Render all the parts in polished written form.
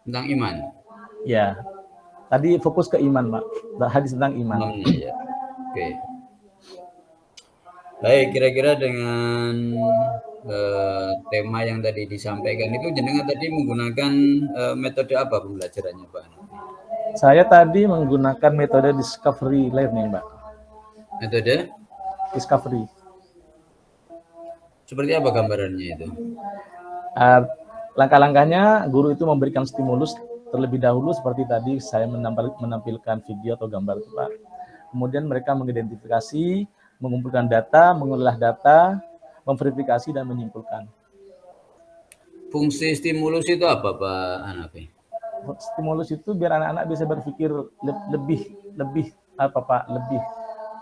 Tentang iman. Ya, tadi fokus ke iman, Pak. Hadis tentang iman. Imamnya ya. Oke. Baik, kira-kira dengan tema yang tadi disampaikan itu jenengan tadi menggunakan metode apa pembelajarannya, Pak Hanafi? Saya tadi menggunakan metode discovery learning, Pak. Metode Discovery. seperti apa gambarannya itu? Langkah-langkahnya guru itu memberikan stimulus terlebih dahulu seperti tadi saya menampilkan video atau gambar itu, Pak. Kemudian mereka mengidentifikasi, mengumpulkan data, mengolah data, memverifikasi dan menyimpulkan. Fungsi stimulus itu apa, Pak Hanafi? Stimulus itu biar anak-anak bisa berpikir lebih lebih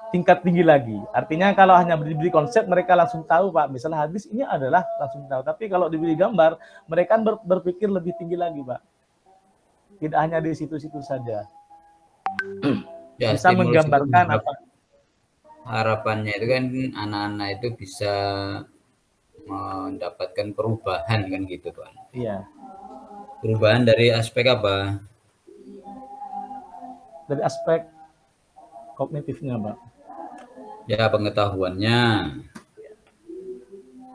tingkat tinggi lagi. Artinya kalau hanya diberi konsep mereka langsung tahu, Pak. Misalnya hadis ini adalah langsung tahu. Tapi kalau diberi gambar, mereka berpikir lebih tinggi lagi, Pak. Tidak hanya di situ-situ saja. Ya, Bisa stimulus itu menggambarkan apa? harapannya itu kan anak-anak itu bisa mendapatkan perubahan kan gitu, Pak. Iya. Perubahan dari aspek apa? Dari aspek kognitifnya, Pak. Ya, pengetahuannya.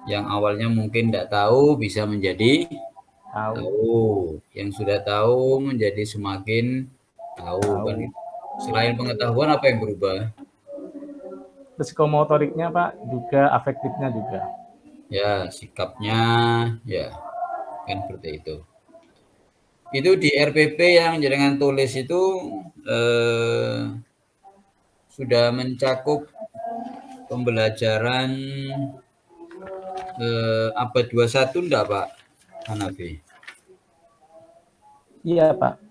Yang awalnya mungkin tidak tahu bisa menjadi tahu. Yang sudah tahu menjadi semakin tahu kan gitu. Selain pengetahuan apa yang berubah? Psikomotoriknya, Pak, juga afektifnya juga. Ya, sikapnya ya kan seperti itu. Itu di RPP yang jenengan tulis itu sudah mencakup pembelajaran abad 21 enggak, Pak Hanafi? Iya, Pak.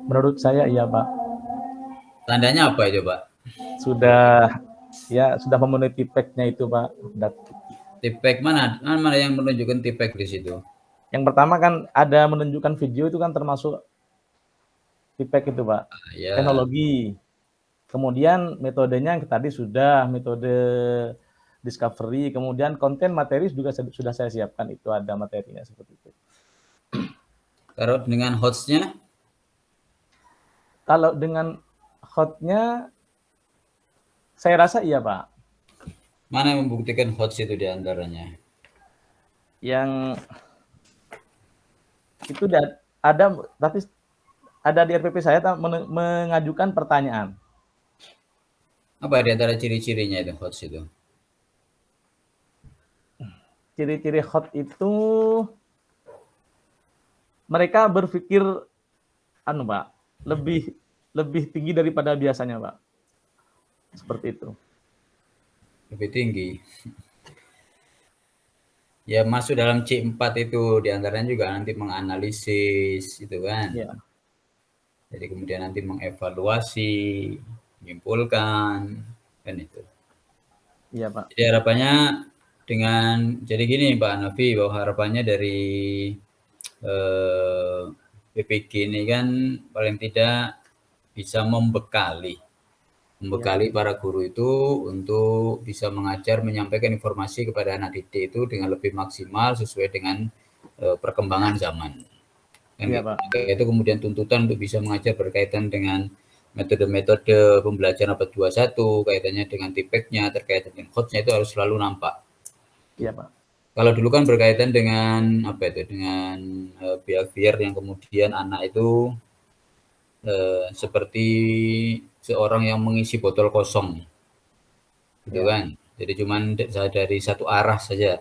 Menurut saya iya, Pak. Tandanya apa itu, Pak? Sudah memenuhi tipeknya itu, Pak. Tipek mana? Mana yang menunjukkan tipek di situ? Yang pertama kan ada menunjukkan video itu kan termasuk tipek itu, Pak. Ya, Teknologi. Kemudian metodenya tadi sudah metode discovery, kemudian konten materi juga sudah saya siapkan, itu ada materinya seperti itu. kalau dengan hotsnya, Kalau dengan hotnya, saya rasa iya, Pak. mana yang membuktikan hots itu diantaranya? Yang itu ada, tapi ada di RPP saya mengajukan pertanyaan. Apa diantara ciri-cirinya itu hots itu? Ciri-ciri hot itu mereka berpikir Pak, lebih lebih tinggi daripada biasanya, Pak. Seperti itu. Lebih tinggi. Ya masuk dalam C4 itu diantaranya juga nanti menganalisis itu kan. Ya. Jadi kemudian nanti mengevaluasi, menyimpulkan kan itu. Iya, Pak. Jadi harapannya jadi gini Pak Hanafi, bahwa harapannya dari PPG ini kan paling tidak bisa membekali Iya. para guru itu untuk bisa mengajar, menyampaikan informasi kepada anak didik itu dengan lebih maksimal sesuai dengan perkembangan zaman. Kan Iya, gitu. Pak. Maka itu kemudian tuntutan untuk bisa mengajar berkaitan dengan metode-metode pembelajaran abad 21, kaitannya dengan tipeknya, terkait dengan hotsnya itu harus selalu nampak. Iya, Pak. Kalau dulu kan berkaitan dengan apa itu, dengan behavior yang kemudian anak itu seperti seorang yang mengisi botol kosong, gitu Iya. kan. Jadi cuman dari satu arah saja.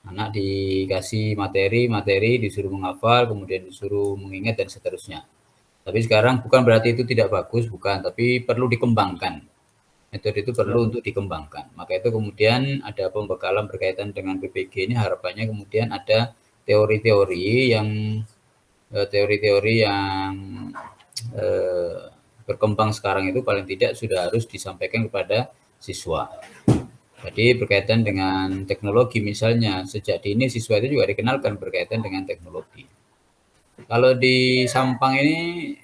Anak dikasih materi, disuruh menghafal, kemudian disuruh mengingat dan seterusnya. Tapi sekarang bukan berarti itu tidak bagus, bukan, tapi perlu dikembangkan. Metode itu Iya. perlu untuk dikembangkan. Maka itu kemudian ada pembekalan berkaitan dengan PPG ini, harapannya kemudian ada teori-teori yang berkembang sekarang itu paling tidak sudah harus disampaikan kepada siswa. Jadi berkaitan dengan teknologi misalnya, sejak dini siswa itu juga dikenalkan berkaitan dengan teknologi. Kalau di Sampang ini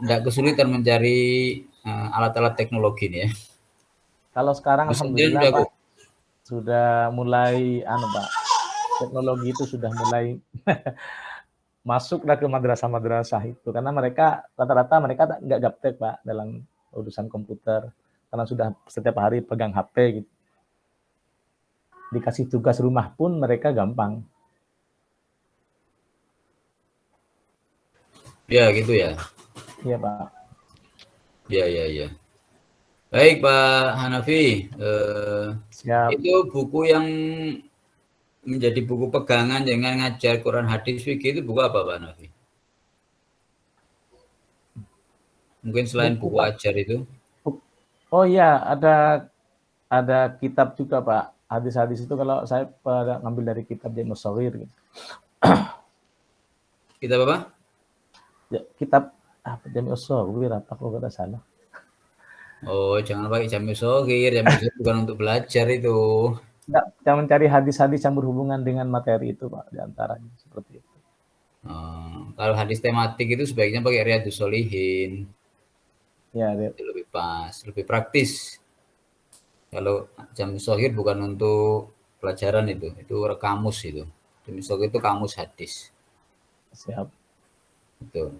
tidak kesulitan mencari alat-alat teknologi nih ya. Kalau sekarang Pesantren alhamdulillah, sudah Pak, sudah mulai Pak. Teknologi itu sudah mulai Masuklah ke madrasah-madrasah itu karena mereka rata-rata mereka nggak gaptek Pak dalam urusan komputer karena sudah setiap hari pegang HP gitu. Dikasih tugas rumah pun mereka gampang. Ya, gitu ya. Iya Pak. Ya, ya, ya. Baik Pak Hanafi, Siap. itu buku yang menjadi buku pegangan dengan ngajar Quran hadis fikih itu buku apa Pak Hanafi? Mungkin selain Buku buku Pak. ajar itu. Oh iya, ada kitab juga Pak. Hadis-hadis itu kalau saya pada ngambil dari kitab Jami' Shaghir gitu. Kitab apa? Ya, kitab apa Jami' Shaghir apa kalau nggak salah. Oh, jangan pakai Jami' Shaghir. Jami' Shaghir bukan untuk belajar itu. Nggak, yang mencari hadis-hadis yang berhubungan dengan materi itu Pak, diantaranya seperti itu. Kalau hadis tematik itu sebaiknya pakai Riyadhus Shalihin. Ya, Itu lebih pas, lebih praktis. Kalau Jami' Shaghir bukan untuk pelajaran itu kamus itu. Jami' Shaghir itu kamus hadis. siap. Betul.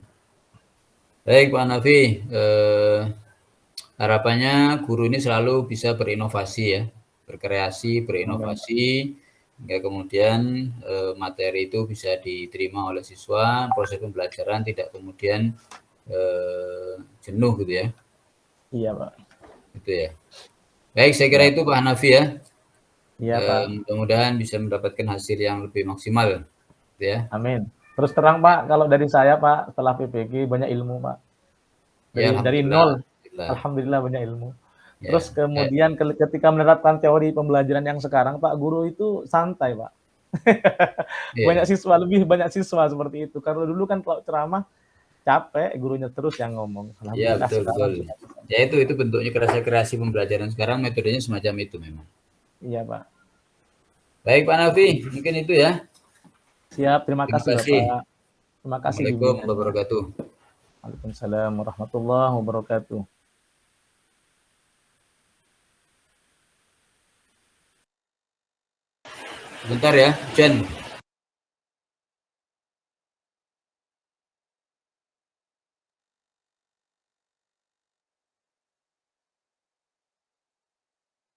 Baik Pak Nafi, harapannya guru ini selalu bisa berinovasi ya, berkreasi, Amin. berinovasi, hingga kemudian materi itu bisa diterima oleh siswa, proses pembelajaran tidak kemudian jenuh gitu ya. Iya Pak. Gitu ya. Baik, saya kira Siap. itu Pak Hanafi ya. Iya Pak. Mudah-mudahan bisa mendapatkan hasil yang lebih maksimal, gitu ya. Amin. Terus terang Pak, kalau dari saya Pak, setelah PPG banyak ilmu Pak. Ya, Dari alhamdulillah. nol, Alhamdulillah. alhamdulillah banyak ilmu. Terus Ya, kemudian ketika menerapkan teori pembelajaran yang sekarang Pak, guru itu santai Pak. ya, Lebih banyak siswa seperti itu. Karena dulu kan kalau ceramah capek, gurunya terus yang ngomong. ya, Alhamdulillah betul, betul. sekarang sudah. Ya itu bentuknya kreasi pembelajaran sekarang metodenya semacam itu memang. Iya Pak. Baik Pak Nafi, mungkin itu ya. Siap, terima Terima kasih kasih. Bapak. Terima kasih Assalamualaikum warahmatullahi bimbingannya. wabarakatuh. Waalaikumsalam warahmatullahi wabarakatuh. Bentar ya, Jen.